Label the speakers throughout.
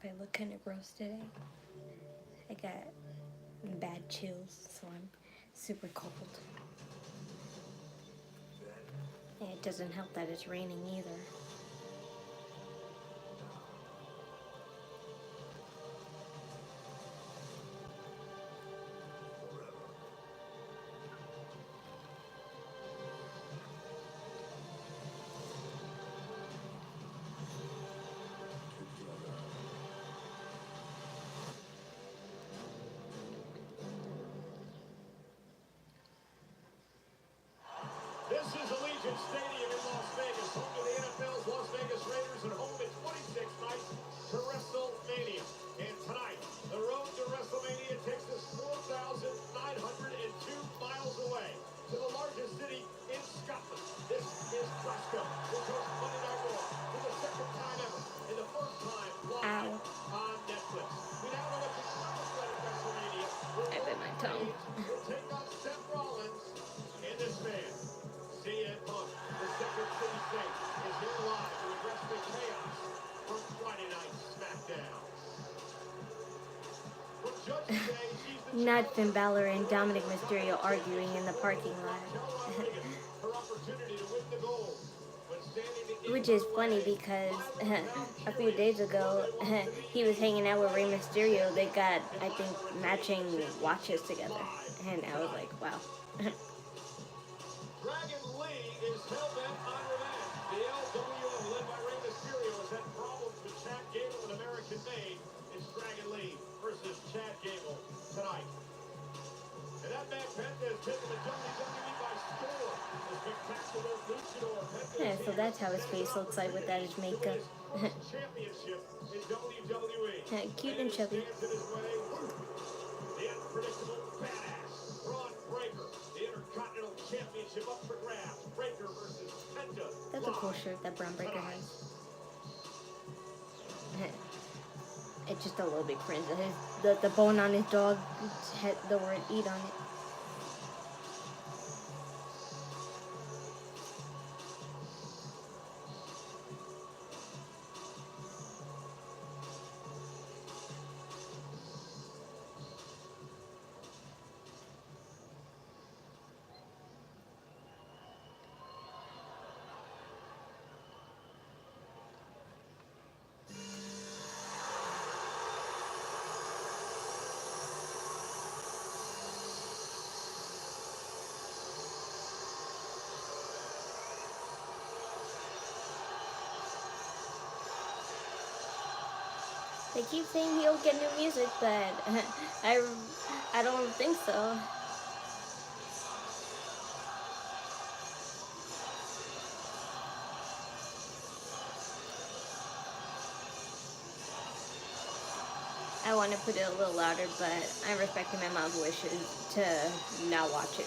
Speaker 1: I look kind of gross today. I got bad chills, so I'm super cold. And it doesn't help that it's raining either.
Speaker 2: This is Allegiant Stadium in Las Vegas, home to the NFL's Las Vegas Raiders and home in 26 nights to WrestleMania. And tonight, the road to WrestleMania takes us 4,902 miles away to the largest city in Scotland. This is Glasgow, which hosts Monday Night Raw for the second time ever and the first time live on Netflix. We now know what the threat of WrestleMania
Speaker 1: I bit my tongue.
Speaker 2: will take on Seth Rollins and this man. CM Punk, the second city saint, is here live to address the chaos from Friday Night SmackDown. From Judge Day, she's the
Speaker 1: Not Finn Balor and Dominic Mysterio arguing in the parking lot.
Speaker 2: her opportunity to win the gold. But standing in
Speaker 1: Which is funny because a few days ago he was hanging out with Rey Mysterio. They got, I think, matching watches together. And I was like, wow.
Speaker 2: Dragon Lee is hell-bent on revenge. The LWO, led by Rey Mysterio, has had problems with Chad Gable and American Made. It's Dragon Lee versus Chad Gable tonight. And that man Penta has taken the WWE by storm. The spectacular luchador Penta.
Speaker 1: Yeah, so that's how his face looks like without his makeup.
Speaker 2: Championship in WWE.
Speaker 1: Cute and chubby.
Speaker 2: Stands in his way. The unpredictable badass Bron Breakker. The Intercontinental Championship up for grabs. Breakker versus Penta.
Speaker 1: That's a cool shirt that Bron Breakker has. It's just a little bit cringe. The bone on his dog had the word "eat" on it. They keep saying he'll get new music, but I don't think so. I want to put it a little louder, but I'm respecting my mom's wishes to not watch it.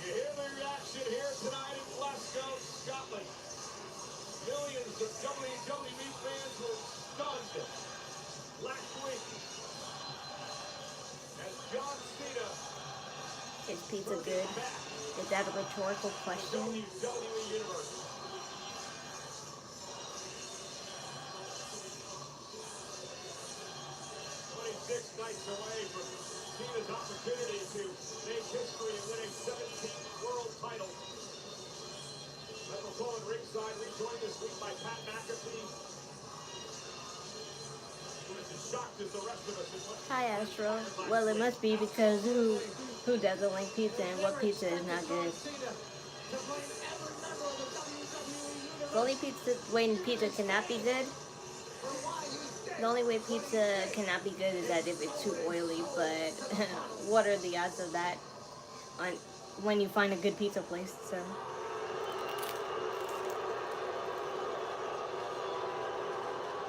Speaker 2: You hear the reaction here tonight in Glasgow, Scotland. Millions of WWE fans were stunned last week as John Cena
Speaker 1: Is pizza good? Is that a rhetorical question?
Speaker 2: WWE Universe. 26 nights away from Cena's opportunity to make history and win a 17th world title. Michael Cole at ringside, rejoined this week by Pat McAfee, who is as shocked as the rest of us.
Speaker 1: Hi, Astro. Well, it must be because who doesn't like pizza and what pizza is not good? The only way pizza cannot be good. The only way pizza cannot be good is that if it's too oily. But what are the odds of that when you find a good pizza place? So.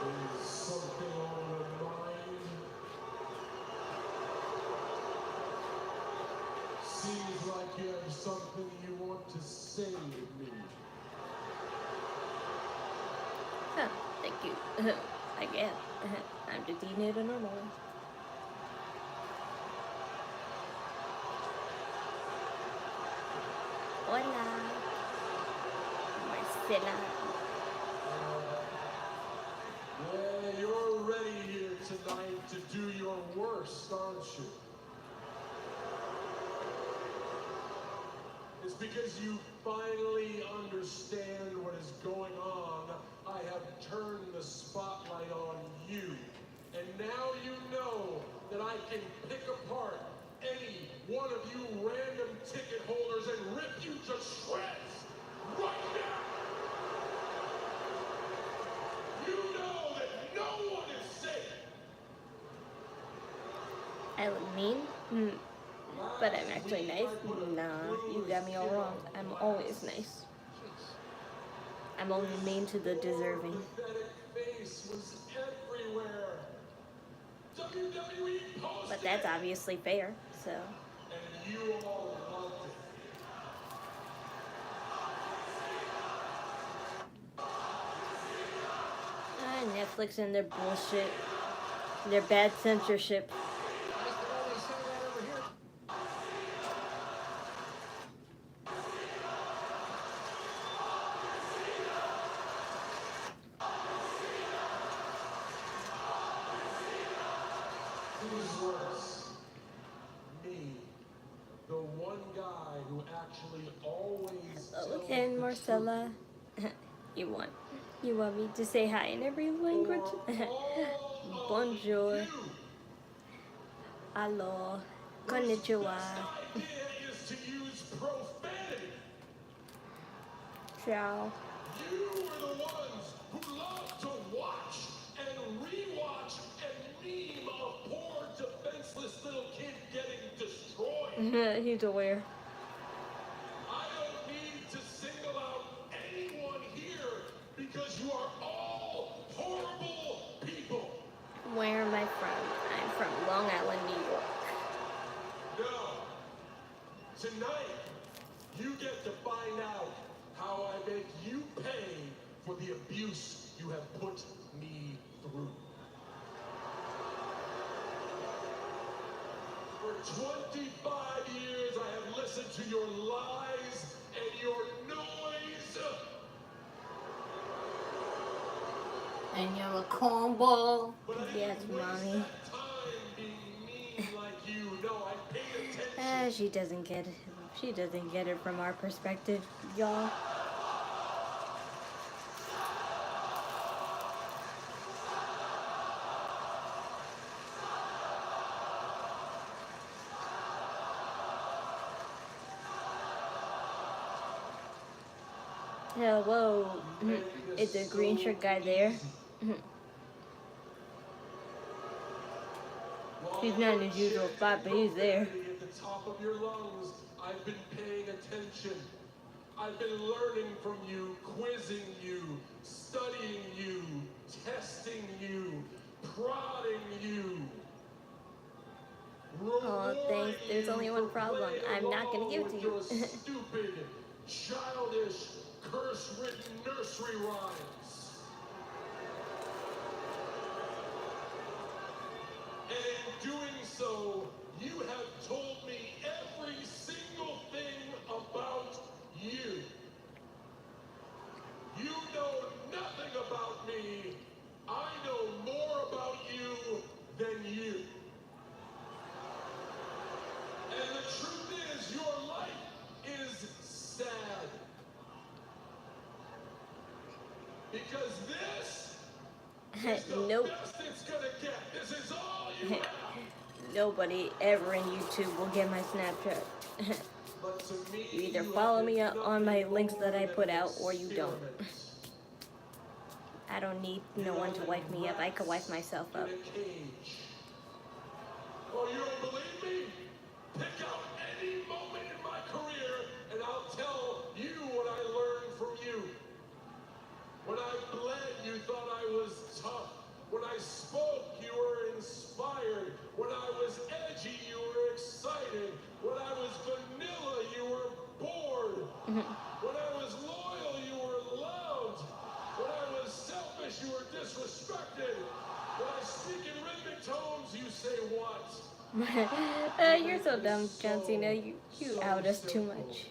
Speaker 2: Is something on your mind? Seems like you have something you want to say to me.
Speaker 1: Huh, thank you. I guess. I'm the teenager normal. Hola. Marcela.
Speaker 2: Yeah, you're ready here tonight to do your worst, aren't you? It's because you finally understand what is going on. I have turned the spotlight on you. And now you know that I can pick apart any one of you random ticket holders and rip you to shreds right now. You know that no one is safe.
Speaker 1: I look mean? But I'm actually nice? Nah, you got me all wrong. I'm always nice. I'm only mean to the deserving.
Speaker 2: Pathetic face was everywhere. WWE posted
Speaker 1: But that's obviously fair, so.
Speaker 2: and you all loved it.
Speaker 1: Netflix and their bullshit. Their bad censorship.
Speaker 2: Who's worse? Me, the one guy who actually always
Speaker 1: Okay, Marcella. You want me to say hi in every language? Bonjour. Hello. Konnichiwa.
Speaker 2: is to use profanity.
Speaker 1: Ciao.
Speaker 2: You were the ones who love to watch and rewatch and meme a poor defenseless little kid getting destroyed.
Speaker 1: He's aware.
Speaker 2: I don't need to single out anyone here because you are all horrible people.
Speaker 1: Where am I from? I'm from Long Island, New York.
Speaker 2: No. Tonight, you get to find out how I make you pay for the abuse you have put me through. For 25 years, I have listened to your lies and your noise.
Speaker 1: And you're a cornball.
Speaker 2: But I
Speaker 1: Yes,
Speaker 2: didn't waste
Speaker 1: mommy.
Speaker 2: that time being mean like you. No, I paid attention.
Speaker 1: She doesn't get it. She doesn't get it from our perspective, y'all. Whoa. Is the green shirt guy there? He's not in his usual spot, but he's there.
Speaker 2: At the top of your lungs, I've been paying attention. I've been learning from you, quizzing you, studying you, testing you, prodding you.
Speaker 1: Oh, thanks. There's only one problem. I'm not gonna give it to you.
Speaker 2: Stupid, childish, curse-written nursery rhymes. And in doing so, you have told me every single thing about you. You know nothing about me. I know more about you than you. And the truth is, your life is sad. Because this is the
Speaker 1: Nope.
Speaker 2: best it's gonna get. This is all you have.
Speaker 1: Nobody ever in YouTube will get my Snapchat.
Speaker 2: But to me,
Speaker 1: You either
Speaker 2: you
Speaker 1: follow
Speaker 2: have
Speaker 1: me
Speaker 2: been
Speaker 1: on my
Speaker 2: nothing
Speaker 1: links that I
Speaker 2: more
Speaker 1: put
Speaker 2: than
Speaker 1: out, or you don't.
Speaker 2: experiment.
Speaker 1: I don't need no one to wipe me up. I can wipe myself up.
Speaker 2: In a cage. Oh, you don't believe me? Pick out any moment in my career, and I'll tell you what I learned from you. When I bled, you thought I was tough. say what?
Speaker 1: You're so dumb, John Cena. You out us too much.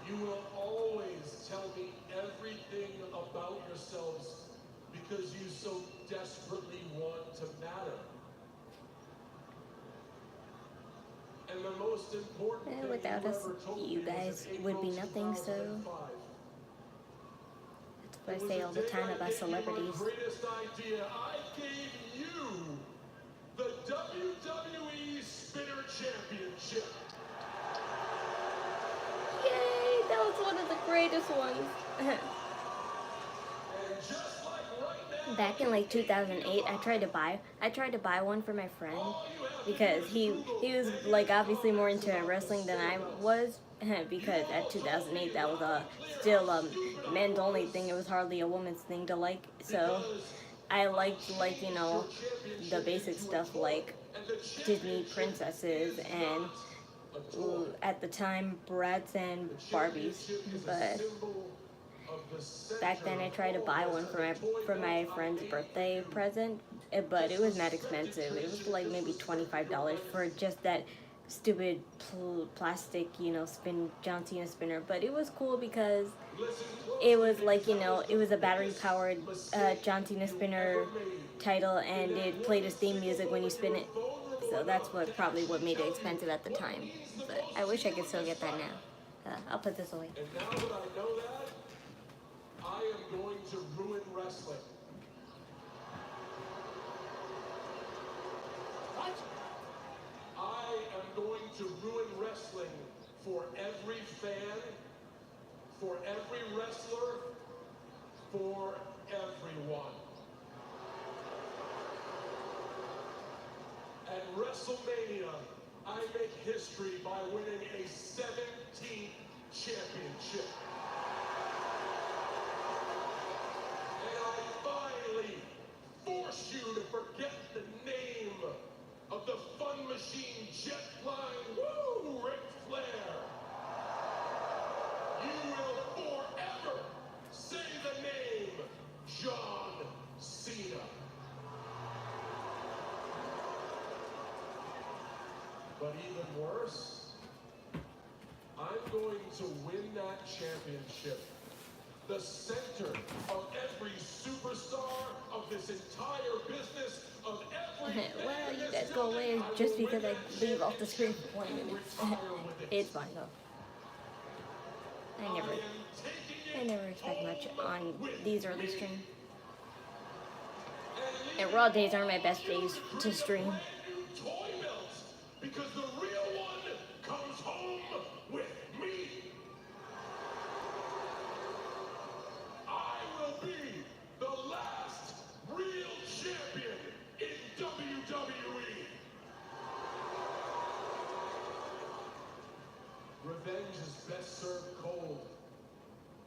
Speaker 2: You will always tell me everything about yourselves because you so desperately want to matter. And the most important thing
Speaker 1: Without
Speaker 2: you
Speaker 1: us,
Speaker 2: ever told
Speaker 1: you
Speaker 2: me was
Speaker 1: guys
Speaker 2: in
Speaker 1: would be
Speaker 2: April
Speaker 1: nothing, so
Speaker 2: 2005.
Speaker 1: that's what I say all the time about celebrities.
Speaker 2: My greatest idea. I gave you the WWE Spinner Championship.
Speaker 1: Yay! That was one of the greatest ones.
Speaker 2: And just like right now,
Speaker 1: Back in like 2008, I tried to buy one for my friend because he was like obviously more into wrestling than I was. Because at 2008 that was still men's only thing. It was hardly a woman's thing to like. So I liked the basic stuff like Disney princesses and at the time Bratz and Barbies. But back then I tried to buy one for my friend's birthday present, but it was not expensive. It was like maybe $25 for just that stupid plastic, John Cena spinner. But it was cool because it was like, it was a battery powered John Cena spinner title, and it played his theme music when you spin it. So that's probably what made it expensive at the time. But I wish I could still get that now. I'll put this away.
Speaker 2: and now that I know that, I am going to ruin wrestling. What? I am going to ruin wrestling for every fan, for every wrestler, for everyone. At WrestleMania, I make history by winning a 17th championship. And I finally force you to forget the name of the Fun Machine jet flying, woo, Ric Flair. You will forever say the name John Cena. But even worse, I'm going to win that championship. The center of every superstar of this entire business, of every
Speaker 1: Well, you guys go away just because I leave off the screen for 1 minute. It's fine though. I never expect much on these early streams. And Raw days are my best days to stream.
Speaker 2: Because the real one comes home with me. I will be the last real champion in WWE. Revenge is best served cold.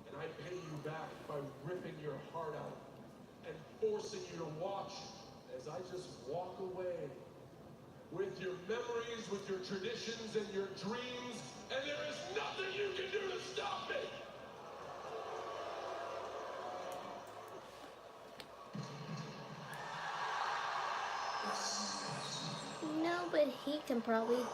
Speaker 2: And I pay you back by ripping your heart out and forcing you to watch as I just walk away. With your memories, with your traditions and your dreams, and there is nothing you can do to stop me!
Speaker 1: No, but he can probably...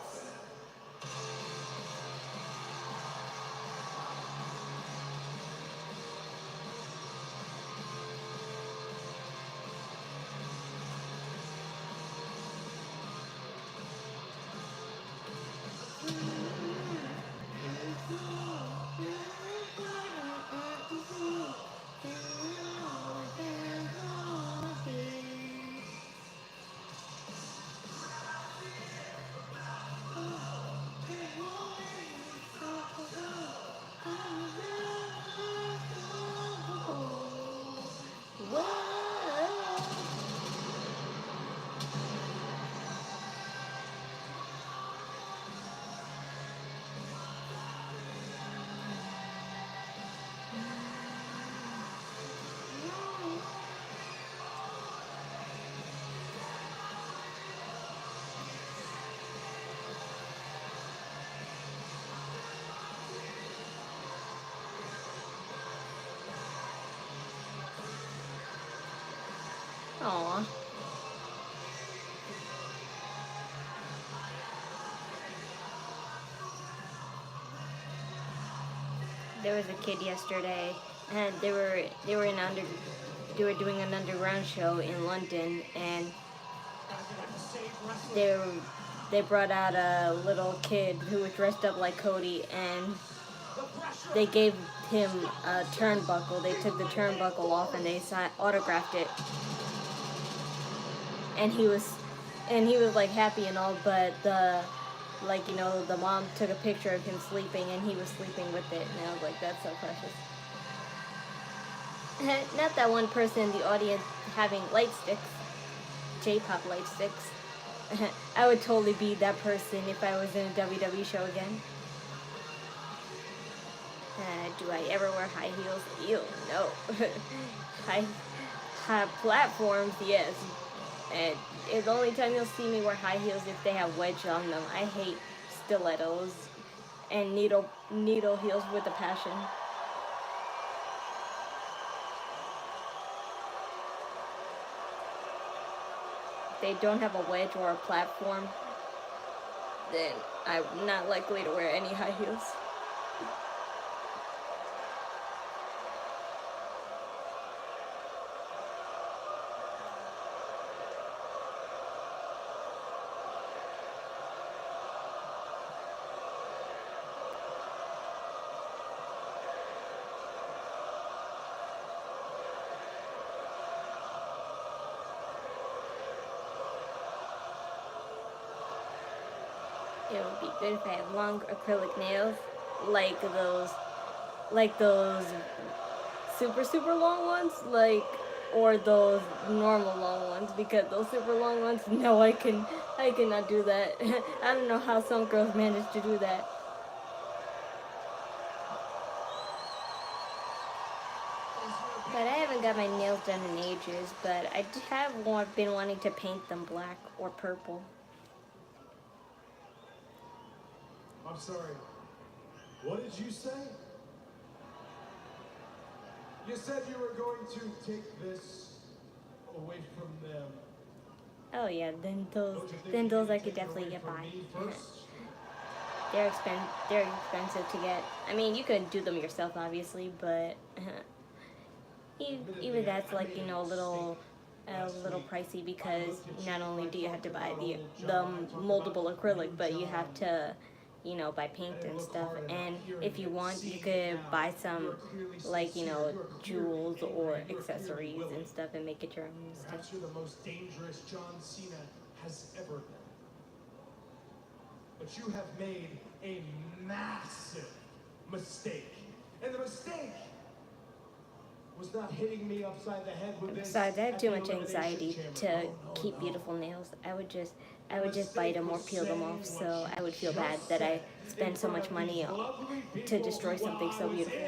Speaker 1: there was a kid yesterday, and they were doing an underground show in London, and they brought out a little kid who was dressed up like Cody, and they gave him a turnbuckle. They took the turnbuckle off and they autographed it, and he was like happy and all, but the mom took a picture of him sleeping, and he was sleeping with it, and I was like, that's so precious. Not that one person in the audience having light sticks, J-pop light sticks. I would totally be that person if I was in a WWE show again. Do I ever wear high heels? Ew, no. high platforms, yes. And the only time you'll see me wear high heels if they have wedge on them. I hate stilettos and needle heels with a passion. If they don't have a wedge or a platform, then I'm not likely to wear any high heels. It would be good if I had long acrylic nails, like those super long ones, or those normal long ones, because those super long ones, no, I cannot do that. I don't know how some girls manage to do that. But I haven't got my nails done in ages, but I have been wanting to paint them black or purple.
Speaker 2: I'm sorry. What did you say? You said you were going to take this away from them.
Speaker 1: Oh yeah, then those I could definitely get by. They're expensive to get. I mean, you could do them yourself, obviously, but even that's like, you know, a little pricey, because not only do you have to buy the moldable acrylic, but you have to, you know, buy paint and stuff. And if you want, you could buy some, like, you know, jewels or accessories and stuff and make it your own stuff.
Speaker 2: Perhaps you're the most dangerous John Cena has ever been. But you have made a massive mistake. And the mistake was not hitting me upside the head with this.
Speaker 1: Besides, I have too much anxiety to keep beautiful nails. I would just bite them or peel them off, so I would feel bad that I spend so much money to destroy something so beautiful.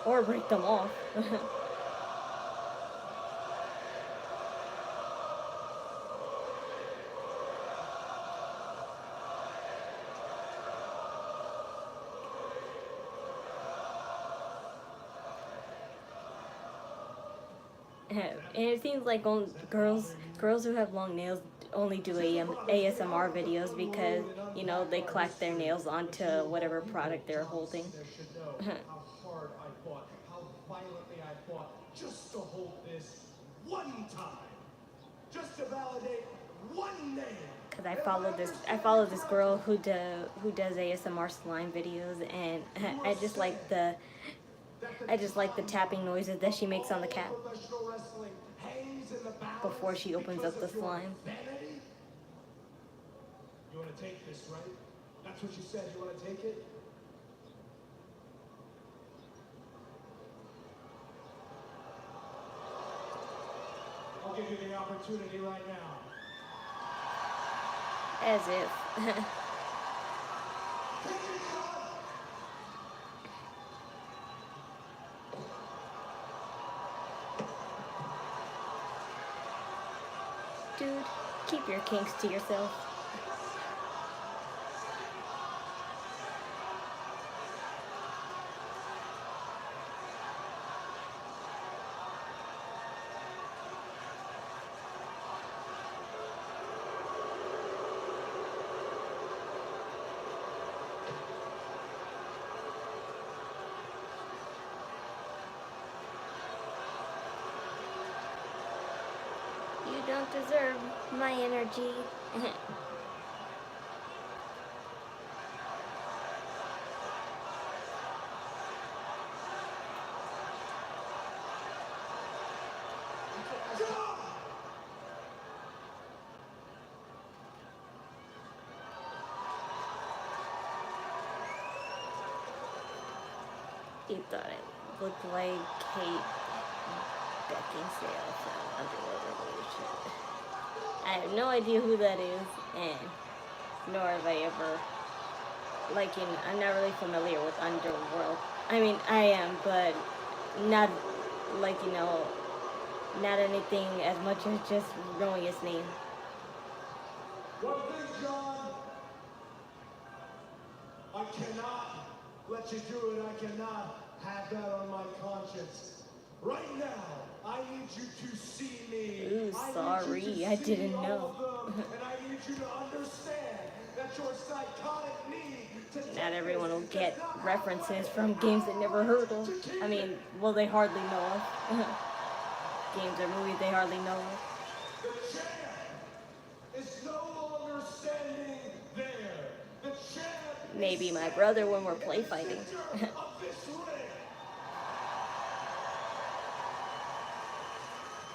Speaker 1: Or break them off. And it seems like girls who have long nails only do ASMR videos, because, you know, they clack their nails onto whatever product they're holding.
Speaker 2: Hard I fought, how violently I fought, just to hold this one time, just to validate one name.
Speaker 1: Cause I follow this girl who does ASMR slime videos, and I just like the tapping noises that she makes on the cap before she opens up the slime.
Speaker 2: You want to take this, right? That's what you said. You want to take it? I'll give you the opportunity right now.
Speaker 1: As if. Dude, keep your kinks to yourself. don't deserve my energy. He thought it looked like Kate Beckinsale from Underworld Revolution. I have no idea who that is, and nor have I ever, I'm not really familiar with Underworld. I mean, I am, but not, not anything as much as just knowing his name.
Speaker 2: One thing, John, I cannot let you do it. I cannot have that on my conscience. Right now, I need you to see me.
Speaker 1: Ooh, sorry, I didn't know.
Speaker 2: And I need you to understand that your psychotic need to
Speaker 1: Not everyone will get references from games they never heard of. I mean, well, they hardly know of. Games or movies they hardly know of.
Speaker 2: The champ is no longer standing there. The champ
Speaker 1: Maybe my brother when we're play fighting.
Speaker 2: of this ring.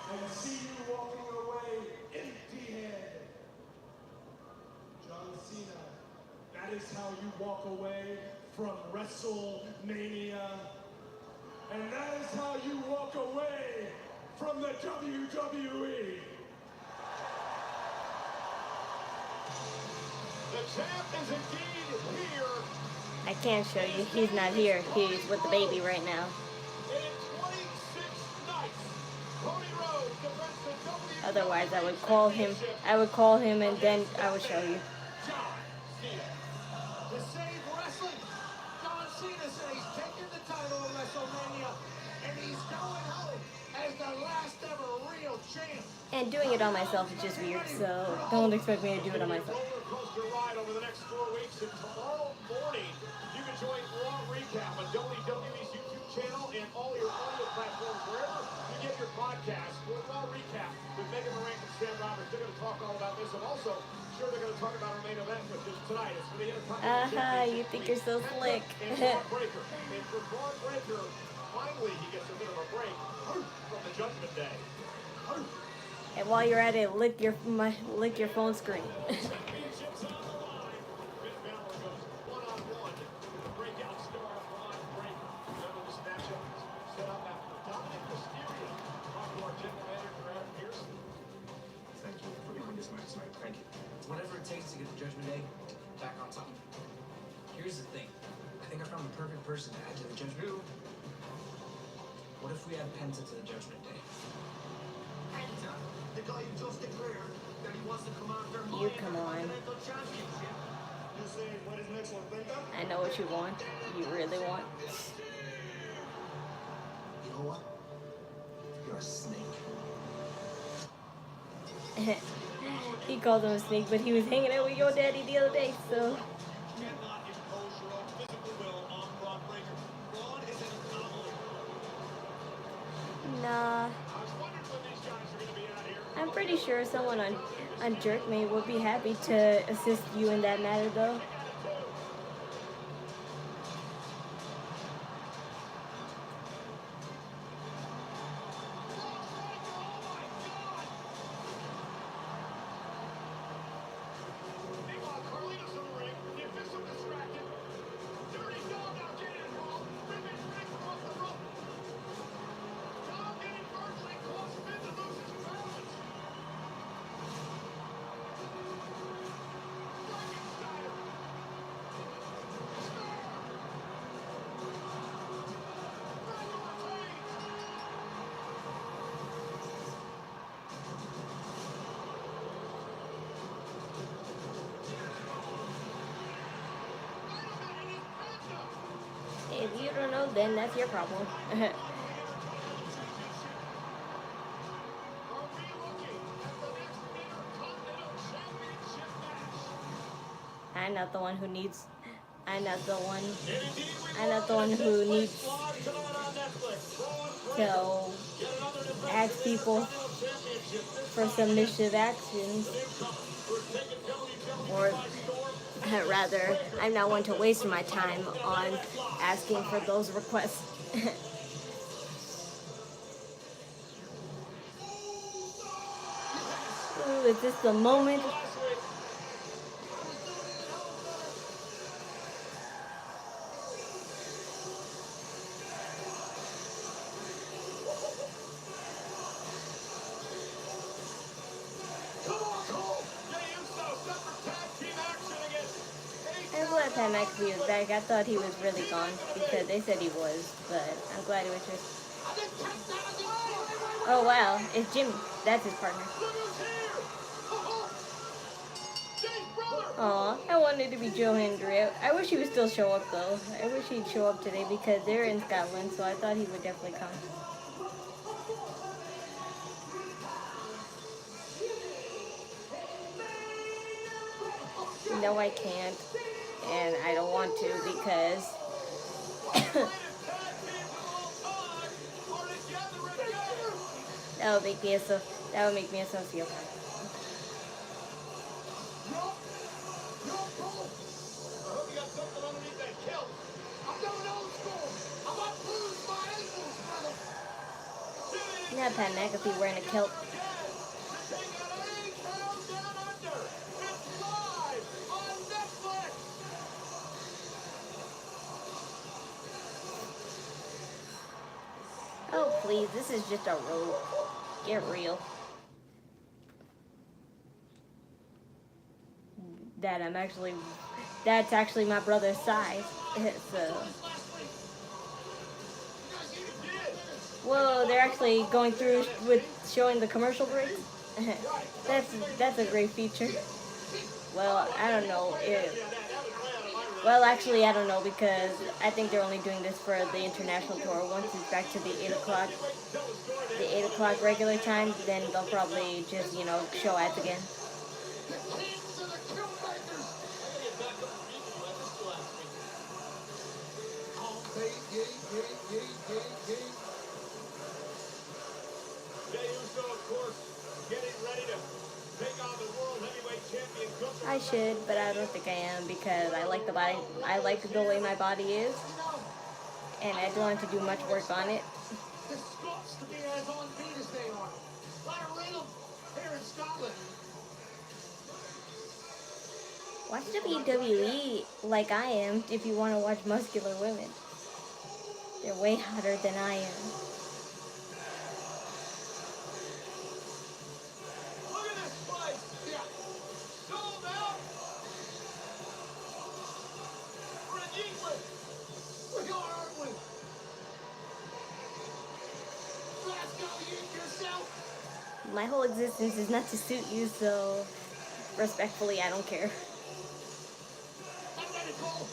Speaker 2: And see you walking away empty-handed. John Cena, that is how you walk away from WrestleMania. And that is how you walk away from the WWE. The champ is indeed here.
Speaker 1: I can't show you. He's not here. He's with the baby right now.
Speaker 2: In 26 nights, Cody Rhodes defends the WWE
Speaker 1: Otherwise, I would call him. And then I would show you.
Speaker 2: John Cena. To save wrestling, John Cena said he's taking the title of WrestleMania, and he's going home as the last ever real champ.
Speaker 1: And doing it on myself is just weird, so don't expect me to do it on myself.
Speaker 2: Roller coaster ride over the next 4 weeks, and tomorrow morning you can join Raw Recap on WWE's YouTube channel and all your audio platforms wherever you get your podcasts. For Raw Recap with Megan Moran and Sam Roberts, they're going to talk all about this, and also sure they're going to talk about our main event with this tonight. It's for the Intercontinental
Speaker 1: You think you're so slick.
Speaker 2: and Braun Breaker. And for Braun Breaker, finally he gets a bit of a break from the Judgment Day.
Speaker 1: And while you're at it, lick your phone screen.
Speaker 2: Championships on the line. Finn Balor goes one-on-one with the breakout star Bron Breakker. Remember this matchup was set up after Dominic Mysterio talked to our general manager Adam Pearson.
Speaker 3: Thank you for doing this match tonight. Thank you. Whatever it takes to get the Judgment Day back on top. Here's the thing. I think I found the perfect person to add to the Judgment Day. What if we add Penta to the Judgment Day? Penta? The guy who just declared that he wants to command their
Speaker 1: You come on.
Speaker 3: Intercontinental Championship. You say what is next for Penta?
Speaker 1: I know what you want. You really want.
Speaker 3: You know what? You're a snake.
Speaker 1: He called him a snake, but he was hanging out with your daddy the other day, so.
Speaker 2: Cannot impose your own physical will on Bron Breakker. Braun is an anomaly.
Speaker 1: Nah.
Speaker 2: I was wondering when these guys are going to be out here.
Speaker 1: I'm pretty sure someone on Jerkmate would be happy to assist you in that matter, though.
Speaker 2: Meanwhile, Carlito's in the ring. The official distracted. Dirty dog now getting involved. Ribbon Breakker off the rope. Dog getting virtually close. Finn to lose his balance. Frankensteiner.
Speaker 1: If you don't know, then that's your problem.
Speaker 2: Are we looking at the next Intercontinental Championship match?
Speaker 1: I'm not the one who needs. I'm not the one
Speaker 2: And indeed, we
Speaker 1: I'm not the one who needs
Speaker 2: live tonight on Netflix. Braun
Speaker 1: to
Speaker 2: Breakker, yet another defense
Speaker 1: ask
Speaker 2: of the
Speaker 1: people
Speaker 2: Intercontinental Championship. This
Speaker 1: for submissive actions. Or rather, I'm not one to waste my time on asking for those requests. Ooh, is this the moment? I'm glad Pat McAfee was back. I thought he was really gone because they said he was, but I'm glad he was just. Oh wow, it's Jimmy. That's his partner. Aw, I wanted to be Joe Hendry. I wish he would still show up though. I wish he'd show up today because they're in Scotland, so I thought he would definitely come. No, I can't. And I don't want to because that would make me a sociopath. Not Pat McAfee wearing a kilt. Oh please, this is just a rope. Get real. That's actually my brother's size. So, whoa, they're actually going through with showing the commercial breaks. That's a great feature. Well, I don't know. Well, actually, I don't know because I think they're only doing this for the international tour. Once it's back to the 8 o'clock regular time, then they'll probably just, show ads again.
Speaker 2: Jey Uso, of course, getting ready to take on the World Heavyweight Champion.
Speaker 1: I should, but I don't think I am because I like the body. I like the way my body is, and I don't have to do much work on it.
Speaker 2: The Scots to be as on beat as they are. Let her in them here in Scotland.
Speaker 1: Watch WWE like I am if you want to watch muscular women. They're way hotter than I am.
Speaker 2: Look at this place. Yeah. Sold out. For an England. We are, aren't we? Glasgow, you yourself.
Speaker 1: My whole existence is not to suit you, so respectfully, I don't care.
Speaker 2: I'm ready to go.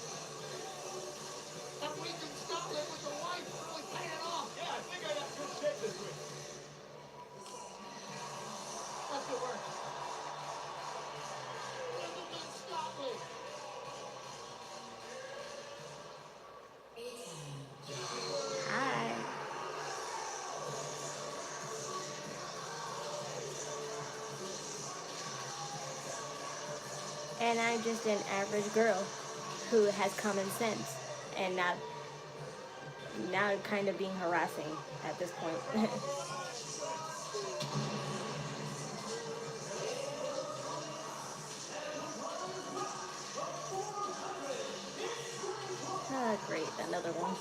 Speaker 2: That week in Scotland with the wife really paying it off. Yeah, I think I got good shape this week. That's good work. Wimbledon, Scotland.
Speaker 1: Hi. And I'm just an average girl who has common sense and not kind of being harassing at this point. Ah, great, another one.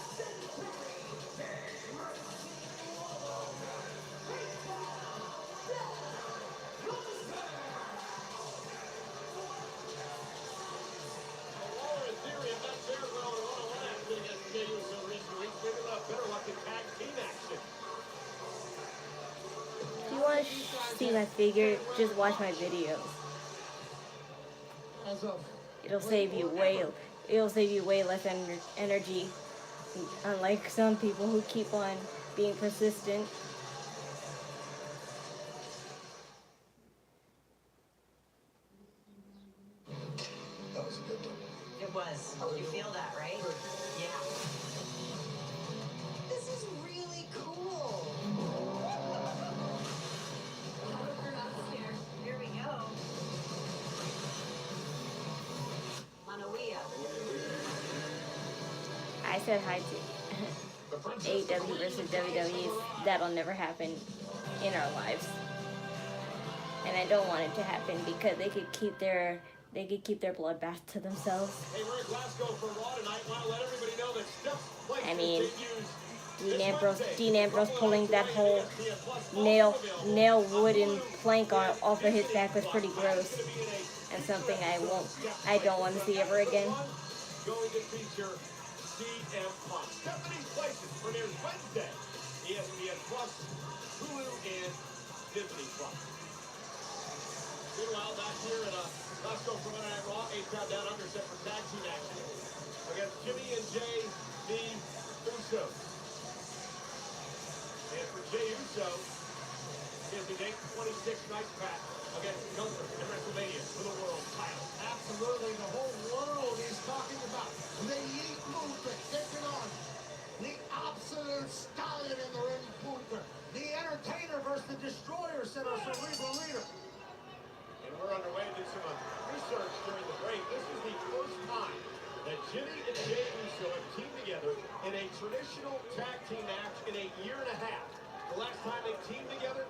Speaker 1: If you want to see my figure, just watch my videos. It'll save you way less energy, unlike some people who keep on being persistent.
Speaker 4: That was a good one.
Speaker 5: It was. You feel that, right? Yeah.
Speaker 6: This is really cool.
Speaker 1: said hi to AEW versus WWE. That'll never happen in our lives, and I don't want it to happen because they could keep their bloodbath to themselves.
Speaker 2: Hey, we're in Glasgow for Raw tonight. Want to let everybody know that Steph's Place
Speaker 1: I mean,
Speaker 2: continues
Speaker 1: Dean Ambrose pulling that whole nail wooden plank off of his back was pretty gross, and something I don't want to see ever again.
Speaker 2: Going to feature CM Punk. Stephanie's Places premieres Wednesday. ESPN Plus, Hulu, and Disney Plus. Meanwhile, back here at Glasgow for Monday Night Raw, 8 down under set for tag team action against Jimmy and Jey, the Usos. And for Jey Uso, is the date 26 night back against Gunther in WrestleMania for the world title.
Speaker 4: Absolutely, the whole world is talking about the Yeet movement taking on the absolute stallion in the ring, Gunther. The entertainer versus the destroyer, said our cerebral leader.
Speaker 2: And we're underway. Did some research during the break. This is the first time that Jimmy and Jey Uso have teamed together in a traditional tag team match in a year and a half. The last time they teamed together,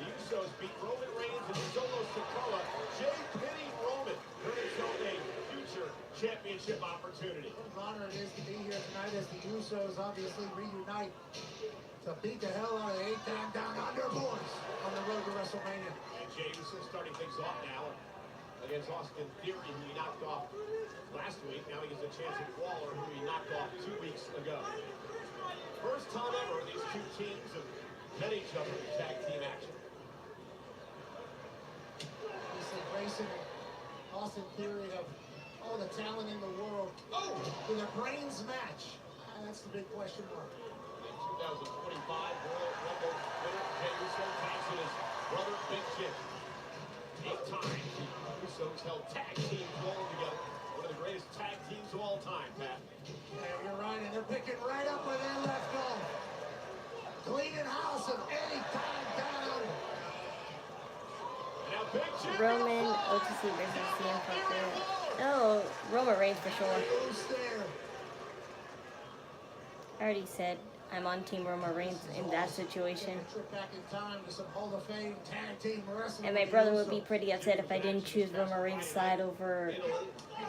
Speaker 2: the Usos beat Roman Reigns and Solo Sikoa. Jey pinning Roman earned himself a future championship opportunity.
Speaker 4: What an honor it is to be here tonight as the Usos obviously reunite to beat the hell out of the 8 down under boys on the road to WrestleMania.
Speaker 2: And Jey Uso starting things off now against Austin Theory, who he knocked off last week. Now he gets a chance at Waller, who he knocked off 2 weeks ago. First time ever these two teams have met each other in tag team action.
Speaker 4: You see Grayson and Austin Theory have all the talent in the world. Oh, with a brains match. That's the big question mark.
Speaker 2: In 2025 Royal Rumble winner Jey Uso tags in his brother Big Jim. 8 times the Usos held tag teams rolling together. One of the greatest tag teams of all time, Pat.
Speaker 4: Yeah, you're right, and they're picking right up where they left off. Cleaning house of any time down under.
Speaker 2: Now Big Jim.
Speaker 1: Roman OTC versus CM Punk. Oh, Roman Reigns for sure.
Speaker 4: Who's there?
Speaker 1: I already said I'm on Team Roman Reigns in that situation.
Speaker 4: Trip back in time to some Hall of Fame tag team wrestling.
Speaker 1: And my brother would be pretty upset if I didn't choose Roman Reigns' side over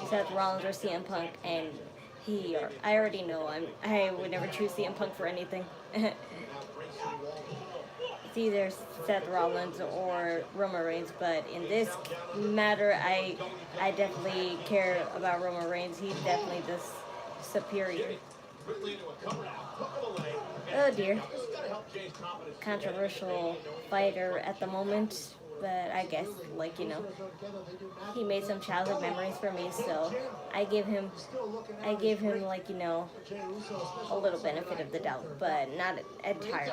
Speaker 1: Seth Rollins or CM Punk. And I already know I would never choose CM Punk for anything. It's either Seth Rollins or Roman Reigns, but in this matter, I definitely care about Roman Reigns. He's definitely the superior. Oh dear. Controversial fighter at the moment, but I guess, like, you know, he made some childhood memories for me, so I give him, like, you know, a little benefit of the doubt, but not entirely.